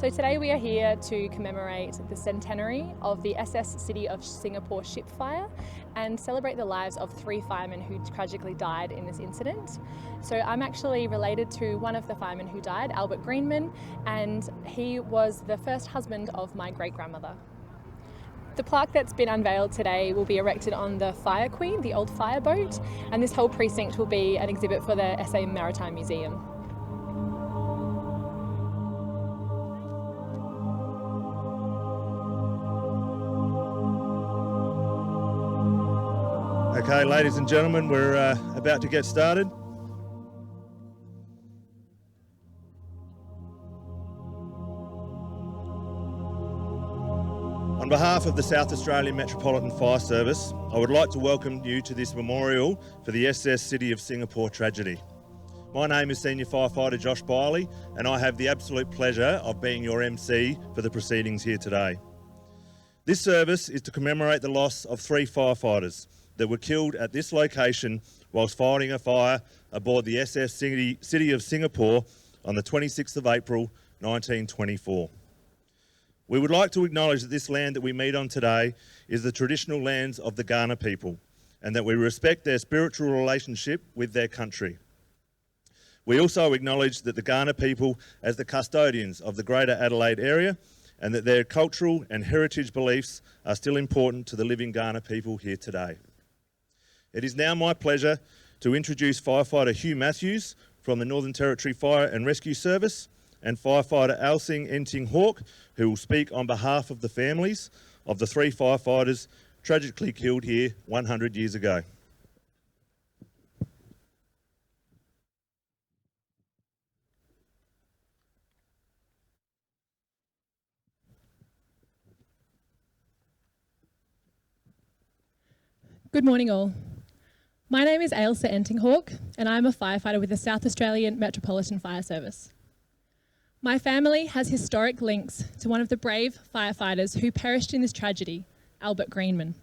So today we are here to commemorate the centenary of the SS City of Singapore ship fire and celebrate the lives of 3 firemen who tragically died in this incident. So I'm actually related to one of the firemen who died, Albert Greenman, and he was the first husband of my great-grandmother. The plaque that's been unveiled today will be erected on the Fire Queen, the old fireboat, and this whole precinct will be an exhibit for the SA Maritime Museum. Okay, ladies and gentlemen, we're about to get started. On behalf of the South Australian Metropolitan Fire Service, I would like to welcome you to this memorial for the SS City of Singapore tragedy. My name is Senior Firefighter Josh Biley, and I have the absolute pleasure of being your MC for the proceedings here today. This service is to commemorate the loss of 3 firefighters that were killed at this location whilst fighting a fire aboard the SS City of Singapore on the 26th of April 1924. We would like to acknowledge that this land that we meet on today is the traditional lands of the Kaurna people and that we respect their spiritual relationship with their country. We also acknowledge that the Kaurna people as the custodians of the Greater Adelaide area and that their cultural and heritage beliefs are still important to the living Kaurna people here today. It is now my pleasure to introduce Firefighter Hugh Matthews from the Northern Territory Fire and Rescue Service and Firefighter Alsing Enting Hawk, who will speak on behalf of the families of the 3 firefighters tragically killed here 100 years ago. Good morning all. My name is Ailsa Entinghawk and I'm a firefighter with the South Australian Metropolitan Fire Service. My family has historic links to one of the brave firefighters who perished in this tragedy, Albert Greenman.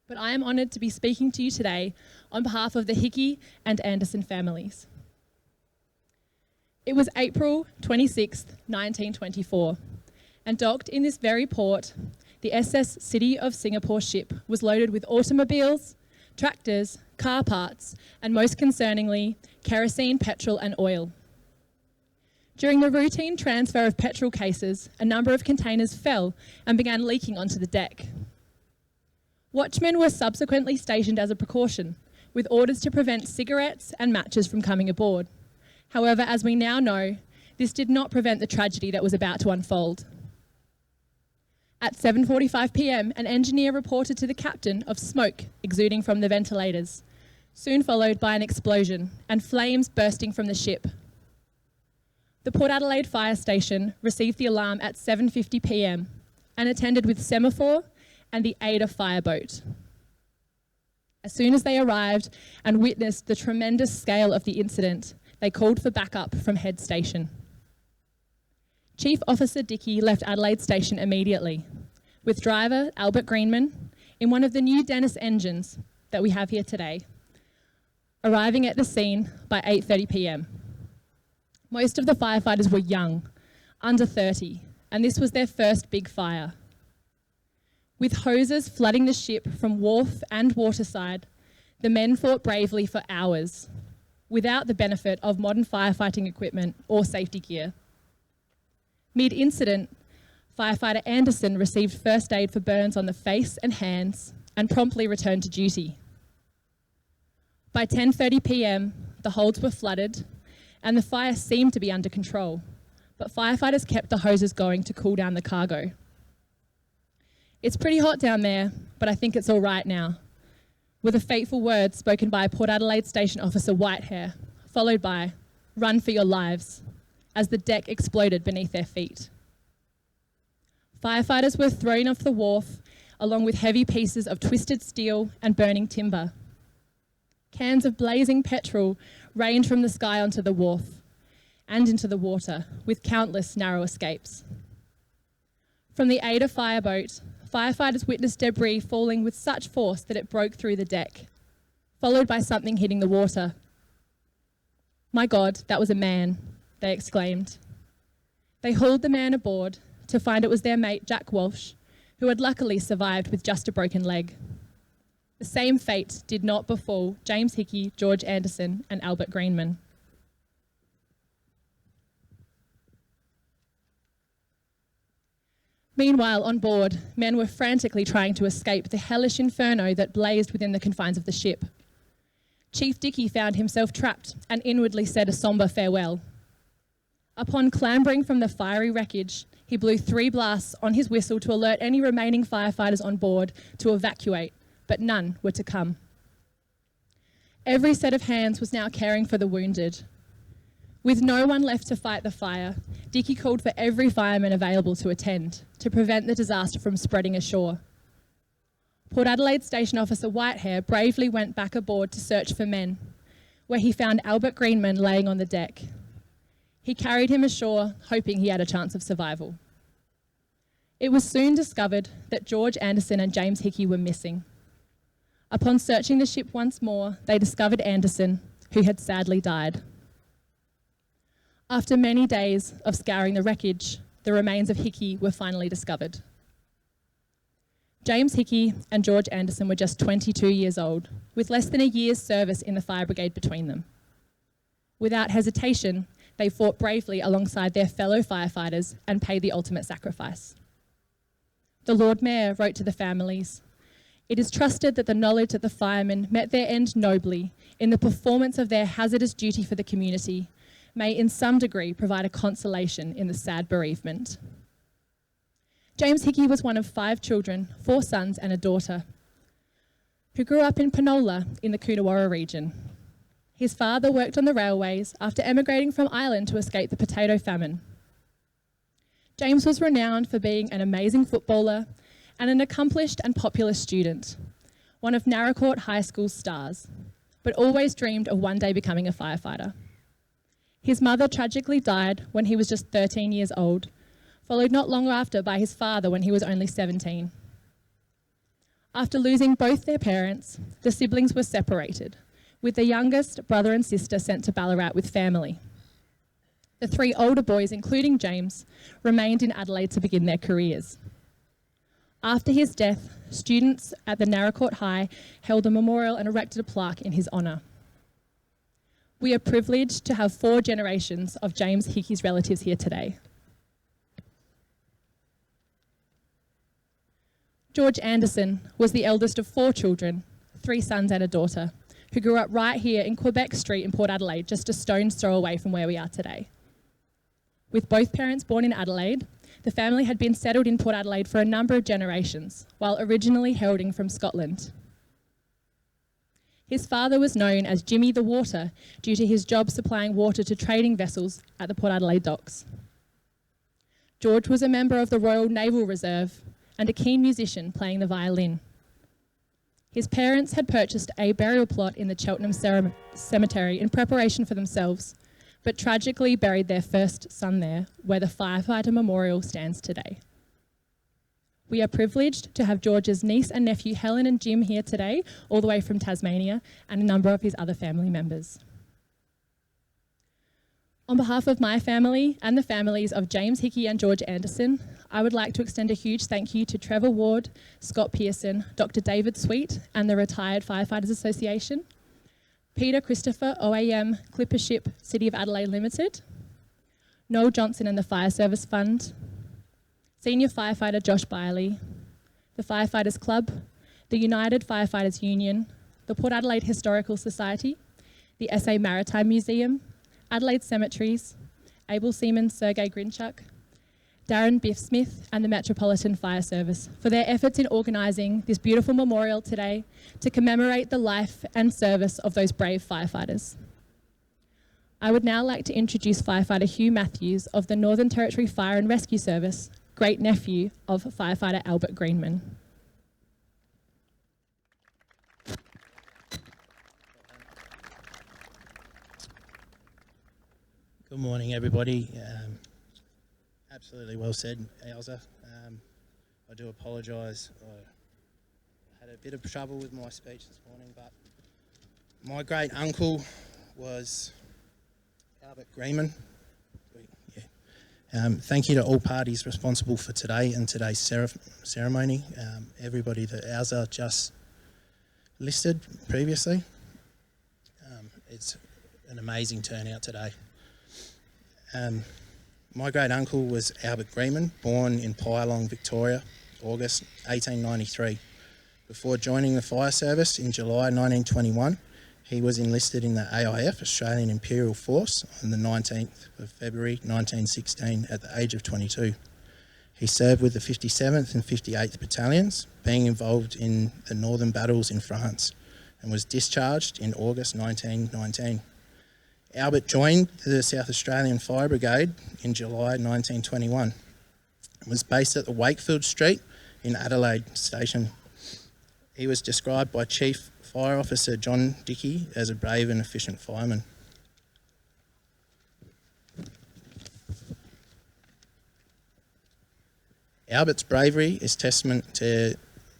But I am honoured to be speaking to you today on behalf of the Hickey and Anderson families. It was April 26th, 1924, and docked in this very port, the SS City of Singapore ship was loaded with automobiles, tractors, car parts, and most concerningly, kerosene, petrol and oil. During the routine transfer of petrol cases, a number of containers fell and began leaking onto the deck. Watchmen were subsequently stationed as a precaution, with orders to prevent cigarettes and matches from coming aboard. However, as we now know, this did not prevent the tragedy that was about to unfold. At 7:45 p.m, an engineer reported to the captain of smoke exuding from the ventilators, soon followed by an explosion and flames bursting from the ship. The Port Adelaide Fire Station received the alarm at 7:50 p.m. and attended with semaphore and the aid of fireboat. As soon as they arrived and witnessed the tremendous scale of the incident, they called for backup from head station. Chief Officer Dickey left Adelaide Station immediately, with driver Albert Greenman in one of the new Dennis engines that we have here today, arriving at the scene by 8:30 p.m. Most of the firefighters were young, under 30, and this was their first big fire. With hoses flooding the ship from wharf and waterside, the men fought bravely for hours, without the benefit of modern firefighting equipment or safety gear. Mid-incident, firefighter Anderson received first aid for burns on the face and hands and promptly returned to duty. By 10:30 p.m, the holds were flooded and the fire seemed to be under control, but firefighters kept the hoses going to cool down the cargo. It's pretty hot down there, but I think it's all right now, were the fateful words spoken by Port Adelaide Station Officer Whitehair, followed by, "Run for your lives," as the deck exploded beneath their feet. Firefighters were thrown off the wharf along with heavy pieces of twisted steel and burning timber. Cans of blazing petrol rained from the sky onto the wharf and into the water, with countless narrow escapes. From the aid of fireboat, firefighters witnessed debris falling with such force that it broke through the deck, followed by something hitting the water. "My God, that was a man," they exclaimed. They hauled the man aboard to find it was their mate Jack Walsh, who had luckily survived with just a broken leg. The same fate did not befall James Hickey, George Anderson and Albert Greenman. Meanwhile, on board, men were frantically trying to escape the hellish inferno that blazed within the confines of the ship. Chief Dickey found himself trapped and inwardly said a sombre farewell. Upon clambering from the fiery wreckage, he blew 3 blasts on his whistle to alert any remaining firefighters on board to evacuate, but none were to come. Every set of hands was now caring for the wounded. With no one left to fight the fire, Dickey called for every fireman available to attend to prevent the disaster from spreading ashore. Port Adelaide Station Officer Whitehair bravely went back aboard to search for men, where he found Albert Greenman laying on the deck. He carried him ashore, hoping he had a chance of survival. It was soon discovered that George Anderson and James Hickey were missing. Upon searching the ship once more, they discovered Anderson, who had sadly died. After many days of scouring the wreckage, the remains of Hickey were finally discovered. James Hickey and George Anderson were just 22 years old, with less than a year's service in the fire brigade between them. Without hesitation, they fought bravely alongside their fellow firefighters and paid the ultimate sacrifice. The Lord Mayor wrote to the families, "It is trusted that the knowledge that the firemen met their end nobly in the performance of their hazardous duty for the community may in some degree provide a consolation in the sad bereavement." James Hickey was one of 5 children, 4 sons and a daughter, who grew up in Penola in the Coonawarra region. His father worked on the railways after emigrating from Ireland to escape the potato famine. James was renowned for being an amazing footballer and an accomplished and popular student, one of Narracourt High School's stars, but always dreamed of one day becoming a firefighter. His mother tragically died when he was just 13 years old, followed not long after by his father when he was only 17. After losing both their parents, the siblings were separated, with the youngest brother and sister sent to Ballarat with family. The 3 older boys, including James, remained in Adelaide to begin their careers. After his death, students at the Narracourt High held a memorial and erected a plaque in his honour. We are privileged to have 4 generations of James Hickey's relatives here today. George Anderson was the eldest of 4 children, 3 sons and a daughter, who grew up right here in Quebec Street in Port Adelaide, just a stone's throw away from where we are today. With both parents born in Adelaide, the family had been settled in Port Adelaide for a number of generations, while originally hailing from Scotland. His father was known as Jimmy the Water due to his job supplying water to trading vessels at the Port Adelaide docks. George was a member of the Royal Naval Reserve and a keen musician playing the violin. His parents had purchased a burial plot in the Cheltenham Cemetery in preparation for themselves, but tragically buried their first son there, where the firefighter memorial stands today. We are privileged to have George's niece and nephew Helen and Jim here today, all the way from Tasmania, and a number of his other family members. On behalf of my family and the families of James Hickey and George Anderson, I would like to extend a huge thank you to Trevor Ward, Scott Pearson, Dr. David Sweet and the Retired Firefighters Association, Peter Christopher, OAM Clipper Ship City of Adelaide Limited, Noel Johnson and the Fire Service Fund, Senior Firefighter Josh Biley, the Firefighters Club, the United Firefighters Union, the Port Adelaide Historical Society, the SA Maritime Museum, Adelaide Cemeteries, Able Seaman Sergei Grinchuk, Darren Biff Smith and the Metropolitan Fire Service for their efforts in organising this beautiful memorial today to commemorate the life and service of those brave firefighters. I would now like to introduce firefighter Hugh Matthews of the Northern Territory Fire and Rescue Service, great nephew of firefighter Albert Greenman. Good morning, everybody. Absolutely well said, Elsa. I do apologise. I had a bit of trouble with my speech this morning, but my great uncle was Albert Greenman. Thank you to all parties responsible for today and today's ceremony. Everybody that ours are just listed previously. It's an amazing turnout today. My great uncle was Albert Greenman, born in Pyalong, Victoria, August 1893. Before joining the fire service in July 1921, he was enlisted in the AIF, Australian Imperial Force, on the 19th of February 1916 at the age of 22. He served with the 57th and 58th Battalions, being involved in the northern battles in France, and was discharged in August 1919. Albert joined the South Australian Fire Brigade in July 1921 and was based at the Wakefield Street in Adelaide Station. He was described by Chief Fire Officer Jim Hickey as a brave and efficient fireman. Albert's bravery is testament to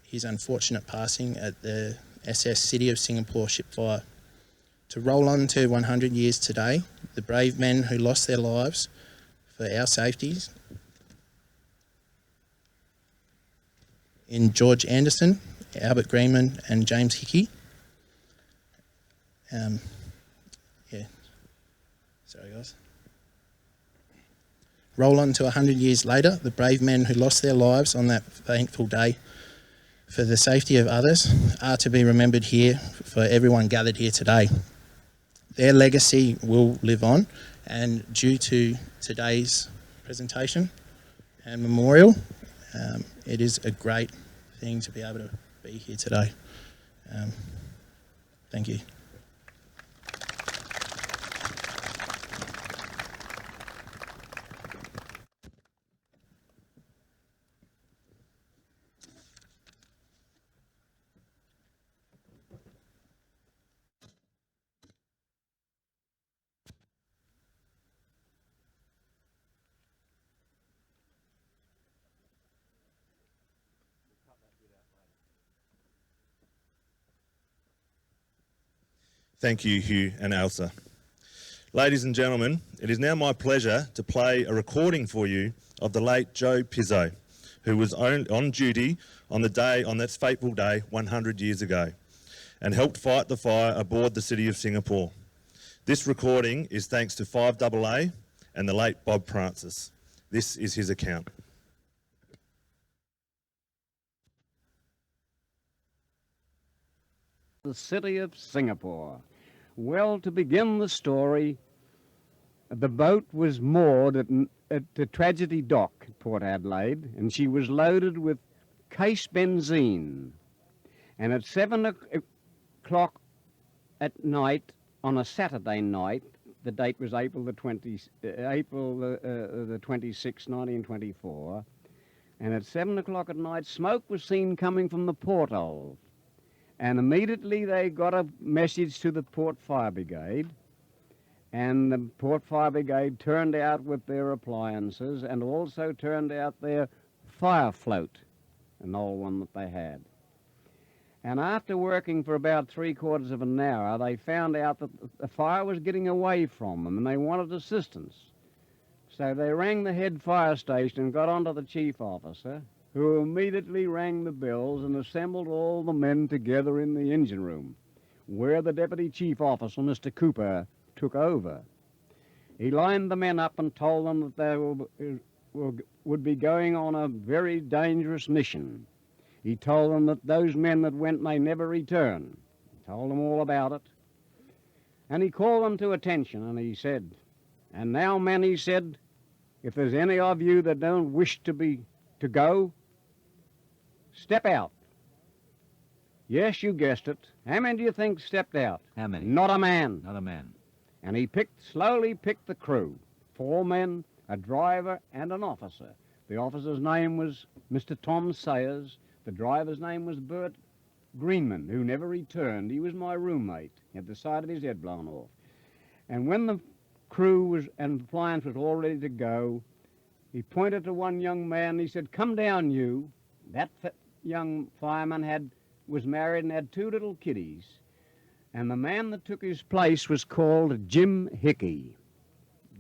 his unfortunate passing at the SS City of Singapore ship fire. To roll on to 100 years today, the brave men who lost their lives for our safeties in George Anderson, Albert Greenman and James Hickey. Sorry guys. Roll on to 100 years later, the brave men who lost their lives on that painful day for the safety of others are to be remembered here for everyone gathered here today. Their legacy will live on, and due to today's presentation and memorial, it is a great thing to be able to be here today. Thank you. Thank you, Hugh and Elsa. Ladies and gentlemen, it is now my pleasure to play a recording for you of the late Joe Pizzo, who was on duty on that fateful day 100 years ago and helped fight the fire aboard the City of Singapore. This recording is thanks to 5AA and the late Bob Francis. This is his account. The City of Singapore. Well, to begin the story, the boat was moored at the tragedy dock at Port Adelaide, and she was loaded with case benzene. And at 7 o'clock at night, on a Saturday night, the date was April the 26th, 1924, and at 7 o'clock at night, smoke was seen coming from the porthole. And immediately they got a message to the Port Fire Brigade, and the Port Fire Brigade turned out with their appliances and also turned out their fire float, an old one that they had. And after working for about 3/4 of an hour, they found out that the fire was getting away from them and they wanted assistance. So they rang the head fire station and got onto the chief officer, who immediately rang the bells and assembled all the men together in the engine room, where the deputy chief officer, Mr. Cooper, took over. He lined the men up and told them that they would be going on a very dangerous mission. He told them that those men that went may never return. He told them all about it. And he called them to attention, and he said, "And now, men," he said, "if there's any of you that don't wish to go, step out." Yes, you guessed it. How many do you think stepped out? How many? Not a man. Not a man. And he slowly picked the crew, 4 men, a driver, and an officer. The officer's name was Mr. Tom Sayers. The driver's name was Bert Greenman, who never returned. He was my roommate. He had the side of his head blown off. And when the crew and appliance was all ready to go, he pointed to one young man and he said, "Come down, you." That young fireman was married and had 2 little kiddies. And the man that took his place was called Jim Hickey.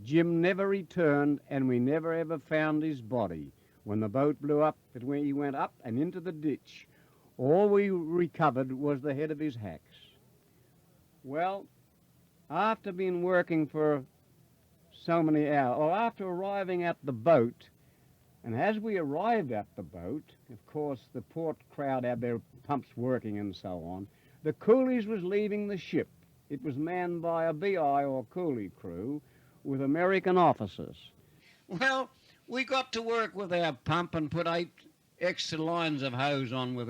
Jim never returned, and we never ever found his body. When the boat blew up, he went up and into the ditch. All we recovered was the head of his axe. Well, after being working for so many hours, or after arriving at the boat, and as we arrived at the boat, of course the port crowd had their pumps working and so on, the coolies was leaving the ship. It was manned by a BI or coolie crew with American officers. Well, we got to work with our pump and put 8 extra lines of hose on with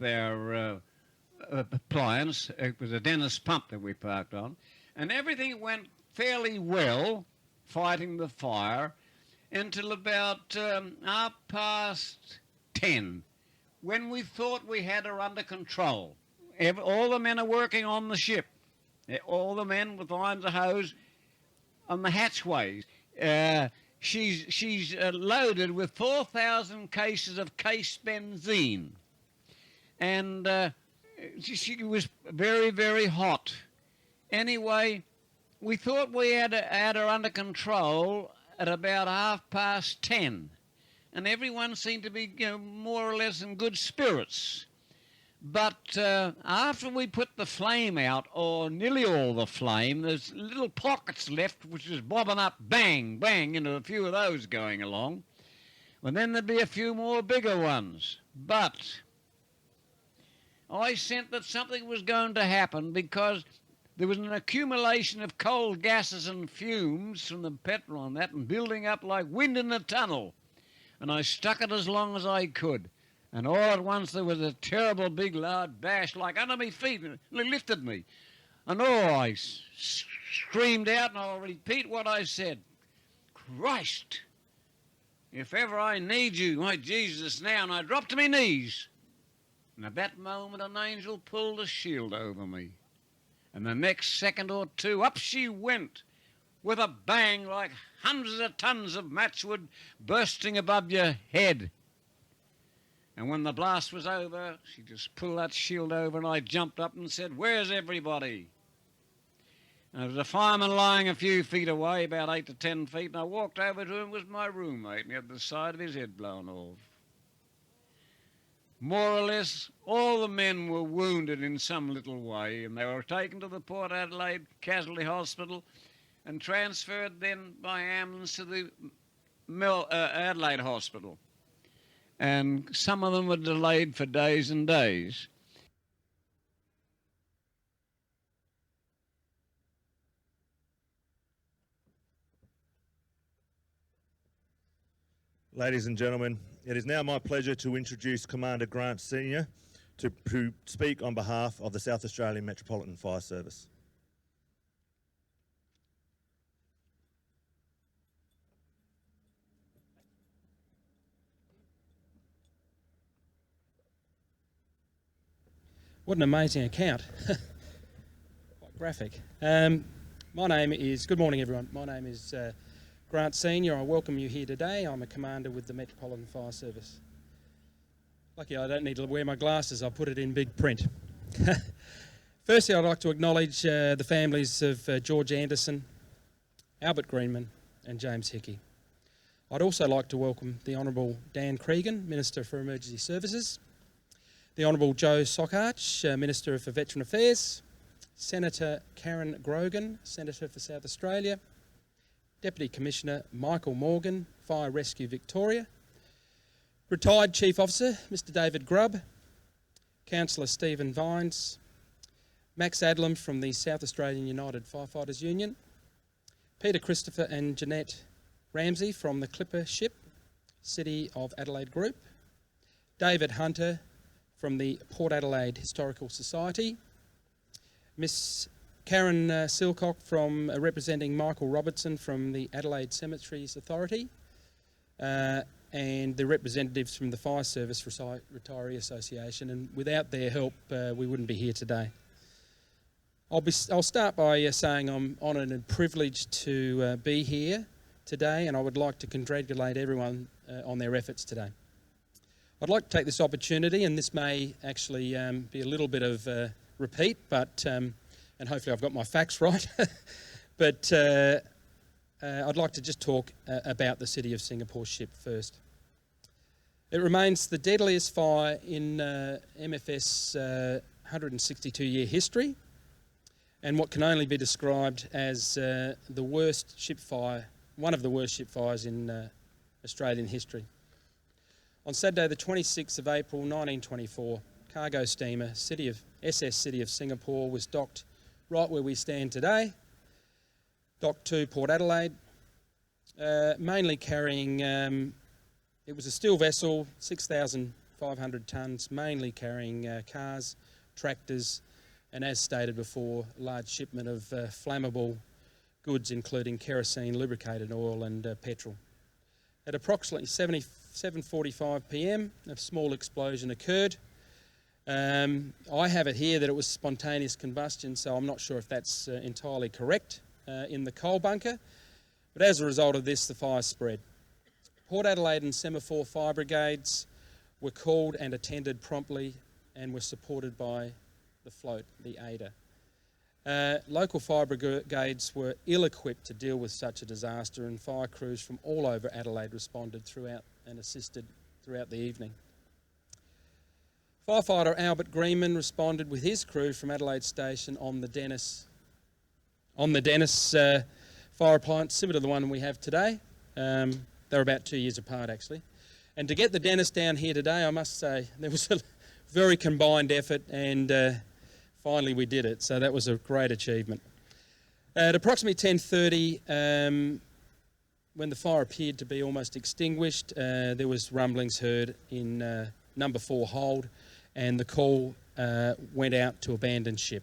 our appliance. It was a Dennis pump that we parked on, and everything went fairly well, fighting the fire, until about 10:30, when we thought we had her under control. All the men are working on the ship. All the men with lines of hose on the hatchways. She's loaded with 4,000 cases of case benzene, and she was very, very hot. Anyway, we thought we had her under control at about 10:30, and everyone seemed to be, more or less in good spirits. But after we put the flame out, or nearly all the flame, there's little pockets left which is bobbing up, bang, bang, a few of those going along. Well, then there'd be a few more bigger ones. But I sensed that something was going to happen, because there was an accumulation of coal gases and fumes from the petrol and that, and building up like wind in a tunnel. And I stuck it as long as I could. And all at once there was a terrible big loud bash like under my feet, and it lifted me. And I screamed out, and I'll repeat what I said. Christ, if ever I need you, my Jesus, now. And I dropped to my knees. And at that moment an angel pulled a shield over me. And the next second or two, up she went with a bang like hundreds of tons of matchwood bursting above your head. And when the blast was over, she just pulled that shield over, and I jumped up and said, "Where's everybody?" And there was a fireman lying a few feet away, about 8 to 10 feet, and I walked over to him. It was my roommate, and he had the side of his head blown off. More or less, all the men were wounded in some little way, and they were taken to the Port Adelaide Casualty Hospital and transferred then by ambulance to the Adelaide Hospital. And some of them were delayed for days and days. Ladies and gentlemen, it is now my pleasure to introduce Commander Grant Senior to speak on behalf of the South Australian Metropolitan Fire Service. What an amazing account. Quite graphic. Good morning everyone. My name is Grant Senior. I welcome you here today. I'm a commander with the Metropolitan Fire Service. Lucky I don't need to wear my glasses, I'll put it in big print. Firstly, I'd like to acknowledge the families of George Anderson, Albert Greenman and James Hickey. I'd also like to welcome the Honourable Dan Cregan, Minister for Emergency Services, the Honourable Joe Sockarch, Minister for Veteran Affairs, Senator Karen Grogan, Senator for South Australia, Deputy Commissioner Michael Morgan, Fire Rescue Victoria, Retired Chief Officer Mr David Grubb, Councillor Stephen Vines, Max Adlam from the South Australian United Firefighters Union, Peter Christopher and Jeanette Ramsey from the Clipper Ship, City of Adelaide Group, David Hunter from the Port Adelaide Historical Society, Miss Karen Silcock from representing Michael Robertson from the Adelaide Cemeteries Authority, and the representatives from the Fire Service Retiree Association, and without their help we wouldn't be here today. I'll start by saying I'm honoured and privileged to be here today, and I would like to congratulate everyone on their efforts today. I'd like to take this opportunity, and this may actually be a little bit of a repeat, but and hopefully I've got my facts right, but I'd like to just talk about the City of Singapore ship first. It remains the deadliest fire in MFS 162-year history, and what can only be described as the worst ship fire, one of the worst ship fires in Australian history. On Saturday the 26th of April 1924, cargo steamer SS City of Singapore was docked right where we stand today, docked to Port Adelaide, mainly carrying, it was a steel vessel, 6,500 tonnes, mainly carrying cars, tractors, and as stated before, a large shipment of flammable goods including kerosene, lubricated oil and petrol. At approximately 7:45 p.m, a small explosion occurred. I have it here that it was spontaneous combustion, so I'm not sure if that's entirely correct in the coal bunker, but as a result of this, the fire spread. Port Adelaide and Semaphore fire brigades were called and attended promptly and were supported by the float, the Ada. Local fire brigades were ill-equipped to deal with such a disaster, and fire crews from all over Adelaide responded throughout and assisted throughout the evening. Firefighter Albert Greenman responded with his crew from Adelaide Station on the Dennis fire appliance, similar to the one we have today. They were about 2 years apart, actually. And to get the Dennis down here today, I must say, there was a very combined effort, and finally we did it, so that was a great achievement. At approximately 10:30, when the fire appeared to be almost extinguished, there was rumblings heard in number 4 hold, and the call went out to abandon ship,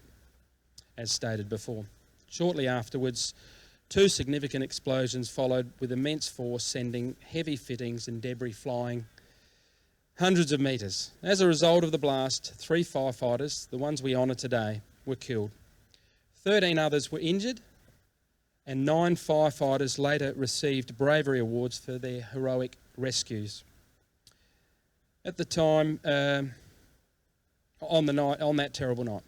as stated before. Shortly afterwards, 2 significant explosions followed with immense force, sending heavy fittings and debris flying hundreds of metres. As a result of the blast, 3 firefighters, the ones we honour today, were killed. 13 others were injured, and 9 firefighters later received bravery awards for their heroic rescues. At the time, on that terrible night,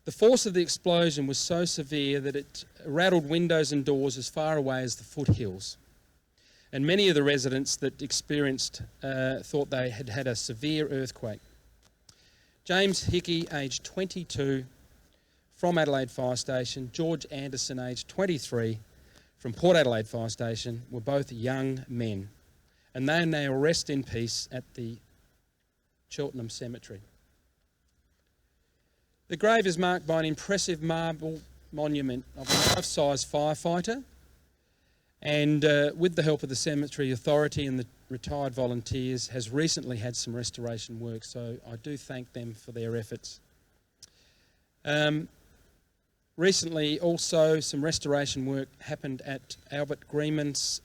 the force of the explosion was so severe that it rattled windows and doors as far away as the foothills. And many of the residents that experienced thought they had had a severe earthquake. James Hickey, aged 22, from Adelaide Fire Station, George Anderson, aged 23, from Port Adelaide Fire Station, were both young men. And they now rest in peace at the Cheltenham Cemetery. The grave is marked by an impressive marble monument of a life-size firefighter, and with the help of the Cemetery Authority and the retired volunteers, has recently had some restoration work, so I do thank them for their efforts. Recently also some restoration work happened at Albert Greenman's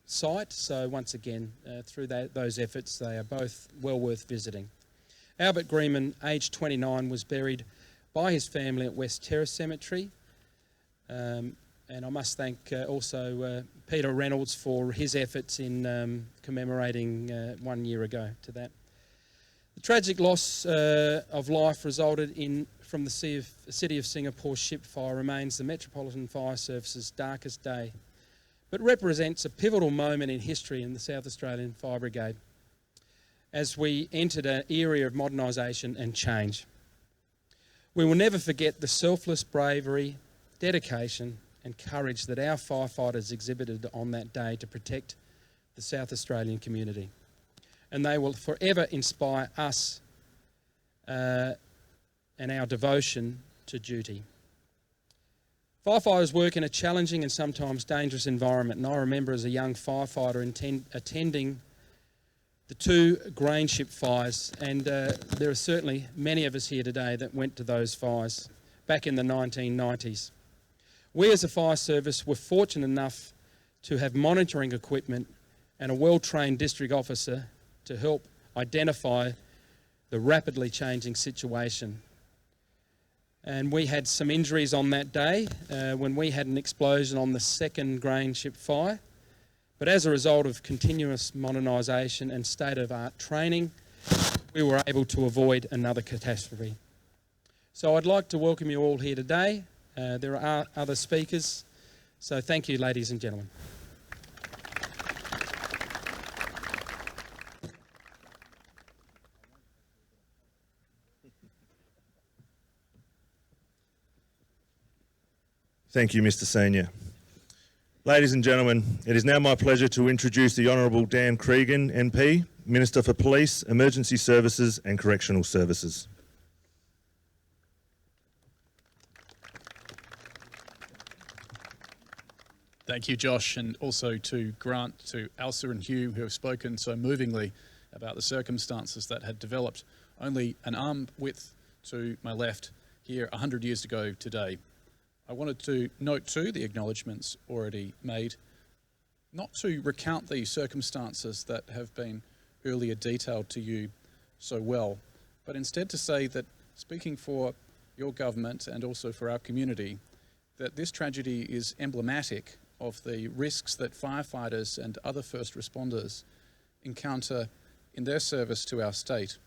site, so once again through those efforts they are both well worth visiting. Albert Greenman, aged 29, was buried by his family at West Terrace Cemetery, and I must thank also Peter Reynolds for his efforts in commemorating 1 year ago to that. The tragic loss of life resulted from the City of Singapore ship fire remains the Metropolitan Fire Service's darkest day, but represents a pivotal moment in history in the South Australian Fire Brigade as we entered an era of modernisation and change. We will never forget the selfless bravery, dedication and courage that our firefighters exhibited on that day to protect the South Australian community. And they will forever inspire us and our devotion to duty. Firefighters work in a challenging and sometimes dangerous environment, and I remember as a young firefighter attending the 2 grain ship fires, and there are certainly many of us here today that went to those fires back in the 1990s. We as a fire service were fortunate enough to have monitoring equipment and a well-trained district officer to help identify the rapidly changing situation. And we had some injuries on that day when we had an explosion on the 2nd grain ship fire. But as a result of continuous modernisation and state-of-the-art training, we were able to avoid another catastrophe. So I'd like to welcome you all here today. There are other speakers, So thank you, ladies and gentlemen. Thank you, Mr. Senior. Ladies and gentlemen, it is now my pleasure to introduce the Honourable Dan Cregan, MP, Minister for Police, Emergency Services and Correctional Services. Thank you, Josh, and also to Grant, to Elsa and Hugh, who have spoken so movingly about the circumstances that had developed only an arm width to my left here 100 years ago today. I wanted to note too the acknowledgements already made, not to recount the circumstances that have been earlier detailed to you so well, but instead to say that, speaking for your government and also for our community, that this tragedy is emblematic of the risks that firefighters and other first responders encounter in their service to our state.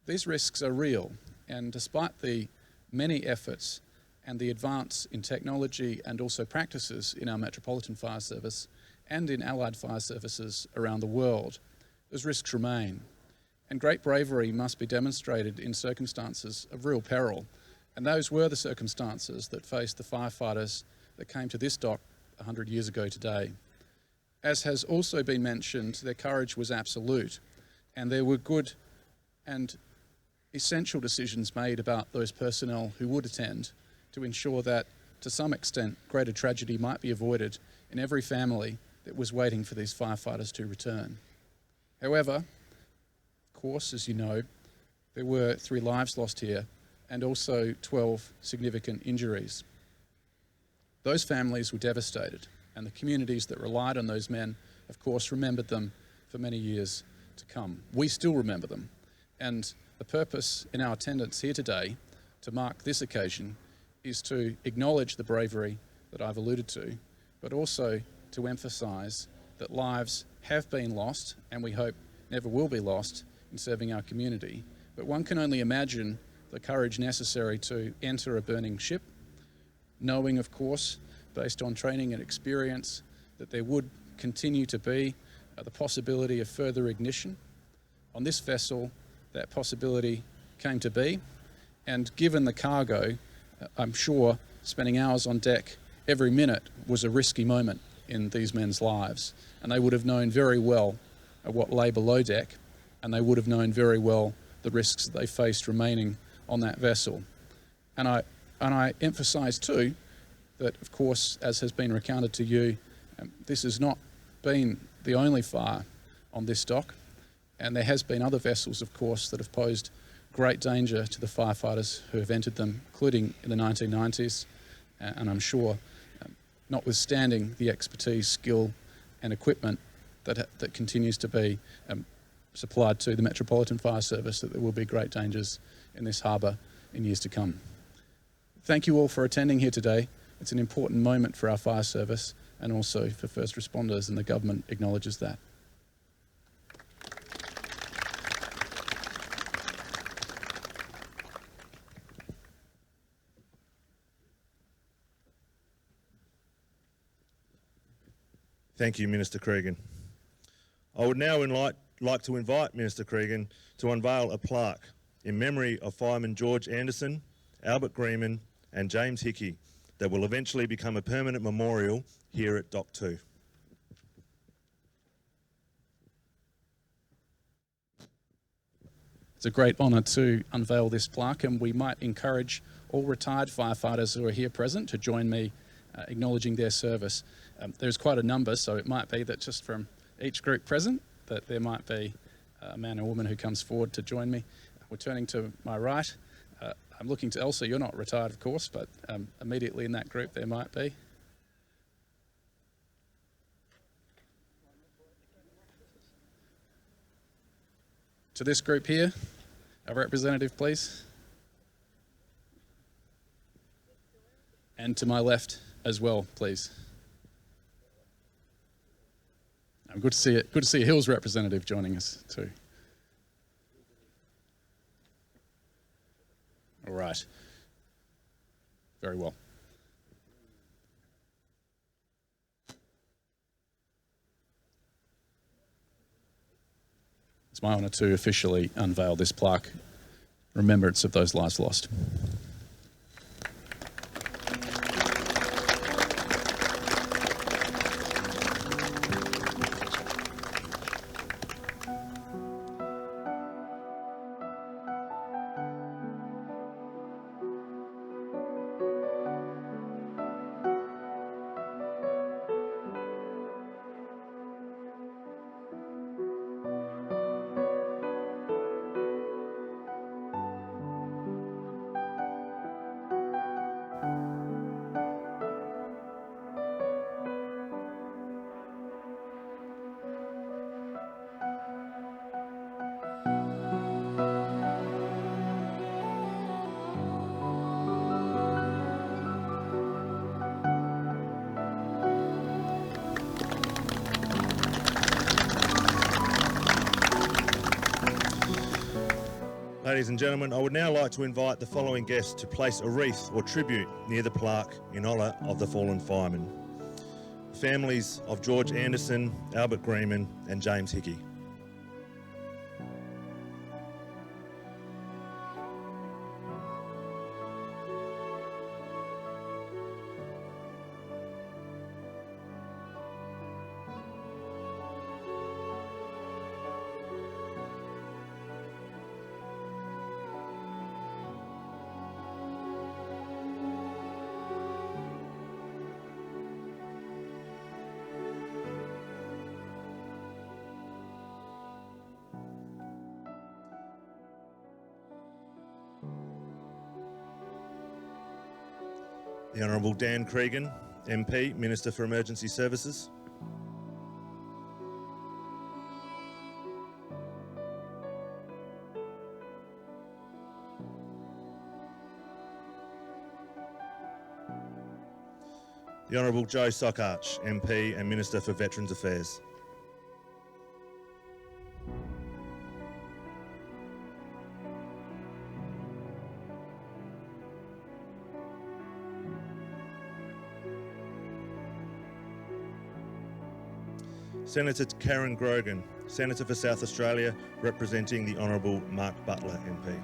These risks are real, and despite the many efforts and the advance in technology and also practices in our Metropolitan Fire Service and in allied fire services around the world, those risks remain. And great bravery must be demonstrated in circumstances of real peril. And those were the circumstances that faced the firefighters that came to this dock 100 years ago today. As has also been mentioned, their courage was absolute, and there were good and essential decisions made about those personnel who would attend to ensure that, to some extent, greater tragedy might be avoided in every family that was waiting for these firefighters to return. However, of course, as you know, there were 3 lives lost here and also 12 significant injuries. Those families were devastated, and the communities that relied on those men, of course, remembered them for many years to come. We still remember them, and the purpose in our attendance here today to mark this occasion is to acknowledge the bravery that I've alluded to, but also to emphasise that lives have been lost, and we hope never will be lost, in serving our community. But one can only imagine the courage necessary to enter a burning ship, knowing, of course, based on training and experience, that there would continue to be the possibility of further ignition. On this vessel, that possibility came to be, and given the cargo, I'm sure spending hours on deck every minute was a risky moment in these men's lives, and they would have known very well what lay below deck, and they would have known very well the risks that they faced remaining on that vessel. And I emphasise too that, of course, as has been recounted to you, this has not been the only fire on this dock, and there has been other vessels, of course, that have posed great danger to the firefighters who have entered them, including in the 1990s, and I'm sure, notwithstanding the expertise, skill and equipment that continues to be supplied to the Metropolitan Fire Service, that there will be great dangers in this harbour in years to come. Thank you all for attending here today. It's an important moment for our fire service and also for first responders, and the government acknowledges that. Thank you, Minister Cregan. I would now like to invite Minister Cregan to unveil a plaque in memory of Fireman George Anderson, Albert Greenman and James Hickey that will eventually become a permanent memorial here at Dock 2. It's a great honour to unveil this plaque, and we might encourage all retired firefighters who are here present to join me acknowledging their service. There's quite a number, so it might be that just from each group present that there might be a man or woman who comes forward to join me. We're turning to my right. I'm looking to Elsa. You're not retired, of course, but immediately in that group there might be. To this group here, a representative, please. And to my left as well, please. Good to see it. Good to see a Hills representative joining us too. All right. Very well. It's my honour to officially unveil this plaque, remembrance of those lives lost. Ladies and gentlemen, I would now like to invite the following guests to place a wreath or tribute near the plaque in honour of the fallen firemen. The families of George Anderson, Albert Greenman and James Hickey. The Honourable Dan Cregan, MP, Minister for Emergency Services. The Honourable Joe Sockarch, MP and Minister for Veterans Affairs. Senator Karen Grogan, Senator for South Australia, representing the Honourable Mark Butler, MP.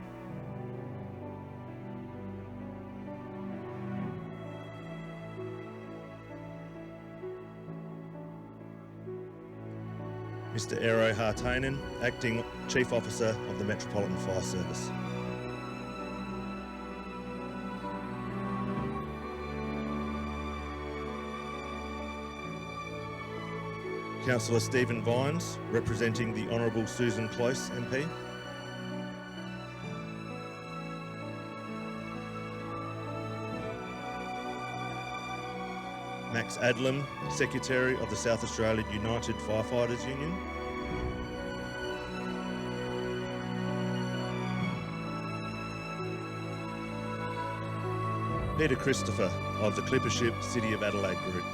Mr. Eero Hartainen, Acting Chief Officer of the Metropolitan Fire Service. Councillor Stephen Vines, representing the Honourable Susan Close, MP. Max Adlam, Secretary of the South Australian United Firefighters Union. Peter Christopher of the Clipper Ship City of Adelaide Group.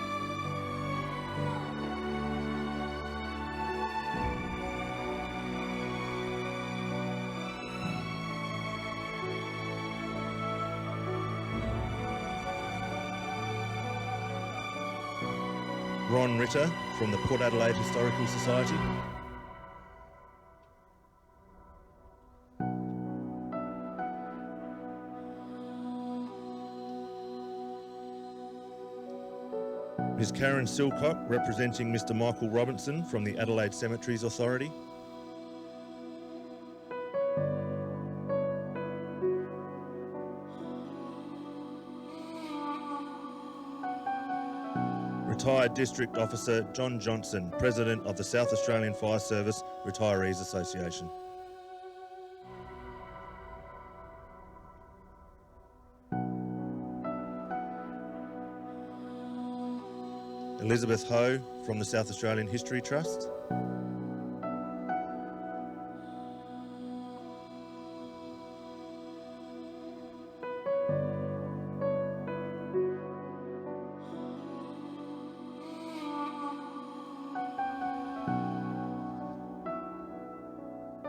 Ron Ritter from the Port Adelaide Historical Society. Ms. Karen Silcock, representing Mr. Michael Robinson from the Adelaide Cemeteries Authority. Retired District Officer John Johnson, President of the South Australian Fire Service Retirees Association. Elizabeth Ho from the South Australian History Trust.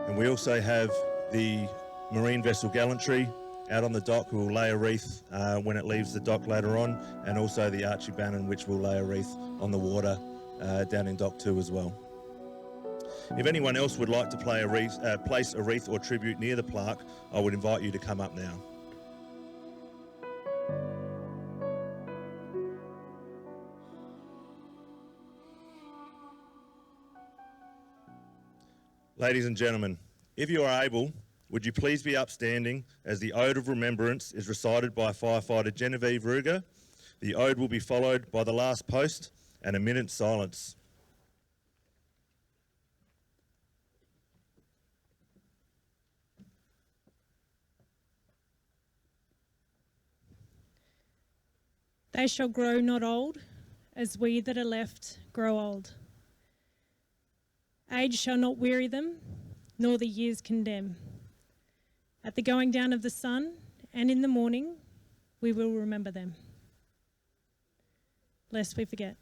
And we also have the Marine Vessel Gallantry out on the dock, who will lay a wreath when it leaves the dock later on, and also the Archie Bannon, which will lay a wreath on the water down in Dock 2 as well. If anyone else would like to place a wreath or tribute near the plaque, I would invite you to come up now. Ladies and gentlemen, if you are able, would you please be upstanding as the Ode of Remembrance is recited by firefighter Genevieve Ruger. The ode will be followed by the last post and a minute's silence. They shall grow not old, as we that are left grow old. Age shall not weary them, nor the years condemn. At the going down of the sun and in the morning, we will remember them, lest we forget.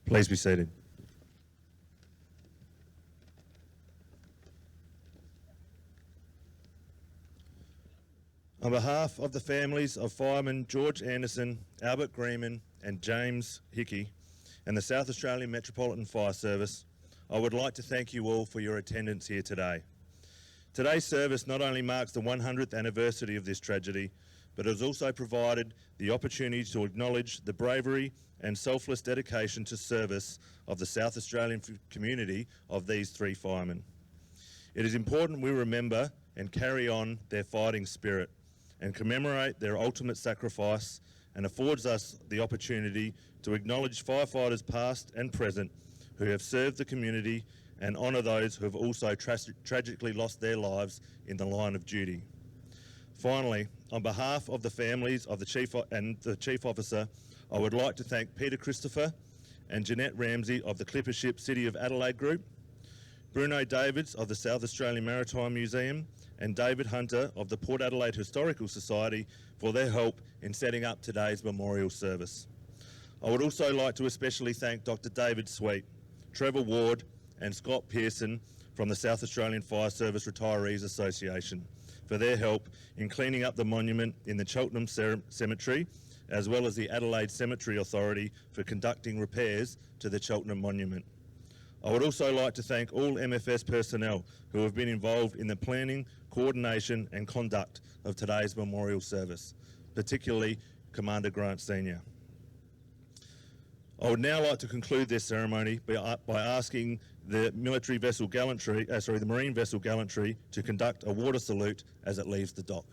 Please be seated. On behalf of the families of firemen George Anderson, Albert Greenman and James Hickey and the South Australian Metropolitan Fire Service, I would like to thank you all for your attendance here today. Today's service not only marks the 100th anniversary of this tragedy, but has also provided the opportunity to acknowledge the bravery and selfless dedication to service of the South Australian community of these three firemen. It is important we remember and carry on their fighting spirit and commemorate their ultimate sacrifice, and affords us the opportunity to acknowledge firefighters past and present who have served the community and honour those who have also tragically lost their lives in the line of duty. Finally, on behalf of the families of the Chief Officer, I would like to thank Peter Christopher and Jeanette Ramsey of the Clipper Ship City of Adelaide Group, Bruno Davids of the South Australian Maritime Museum, and David Hunter of the Port Adelaide Historical Society for their help in setting up today's memorial service. I would also like to especially thank Dr. David Sweet, Trevor Ward and Scott Pearson from the South Australian Fire Service Retirees Association for their help in cleaning up the monument in the Cheltenham Cemetery, as well as the Adelaide Cemetery Authority for conducting repairs to the Cheltenham Monument. I would also like to thank all MFS personnel who have been involved in the planning, coordination and conduct of today's memorial service, particularly Commander Grant Senior. I would now like to conclude this ceremony by asking the Marine Vessel Gallantry to conduct a water salute as it leaves the dock.